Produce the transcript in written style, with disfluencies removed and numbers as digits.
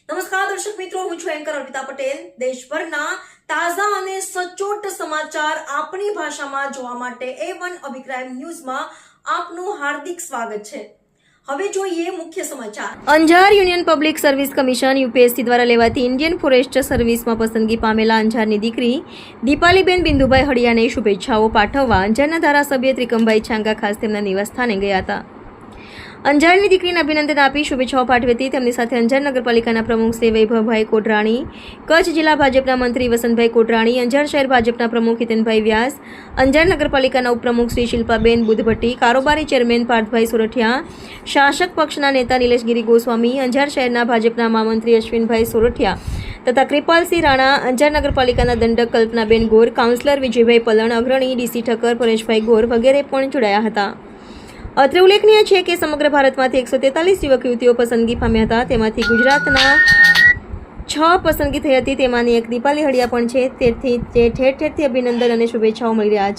નમસ્કાર દર્શક મિત્રો, હું છું એન્કર અર્પિતા પટેલ। દેશભરના તાજા અને સચોટ સમાચાર આપણી ભાષામાં જોવા માટે A1 અભિપ્રાય ન્યૂઝમાં આપનું હાર્દિક સ્વાગત છે। હવે જોઈએ મુખ્ય સમાચાર। Anjar union public service commission UPSC દ્વારા લેવાતી ઇન્ડિયન ફોરેસ્ટ સર્વિસમાં પસંદગી પામેલા અંજારની દીકરી દીપાલીબેન બિંદુભાઈ હળિયાને શુભેચ્છાઓ પાઠવવા અંજારના ધારાસભ્ય ત્રિકમભાઈ છાંગા ખાસ તેમના નિવાસસ્થાને ગયા હતા। અંજારની દીકરીને અભિનંદન આપી શુભેચ્છાઓ પાઠવી હતી। તેમની સાથે અંજાર નગરપાલિકાના પ્રમુખ શ્રી વૈભવભાઈ કોટરાણી, કચ્છ જિલ્લા ભાજપના મંત્રી વસંતભાઈ કોટરાણી, અંજાર શહેર ભાજપના પ્રમુખ હિતેનભાઈ વ્યાસ, અંજાર નગરપાલિકાના ઉપપ્રમુખ શ્રી શિલ્પાબેન બુધભટ્ટી, કારોબારી ચેરમેન પાર્થભાઈ સોરઠિયા, શાસક પક્ષના નેતા નિલેશગીરી ગોસ્વામી, અંજાર શહેરના ભાજપના મહામંત્રી અશ્વિનભાઈ સોરઠિયા તથા કૃપાલસિંહ રાણા, અંજાર નગરપાલિકાના દંડક કલ્પનાબેન ગોર, કાઉન્સિલર વિજયભાઈ પલણ, અગ્રણી ડીસી ઠક્કર પરેશભાઈ ગોર વગેરે પણ જોડાયા હતા। અત્રે ઉલ્લેખનીય છે કે સમગ્ર ભારતમાંથી 143 યુવક યુવતીઓ પસંદગી પામ્યા હતા। તેમાંથી ગુજરાતના 6 પસંદગી થઈ હતી। તેમાંની એક દીપાલી હળિયા પણ છે। તેથી જે ઠેર ઠેરથી અભિનંદન અને શુભેચ્છાઓ મળી રહ્યા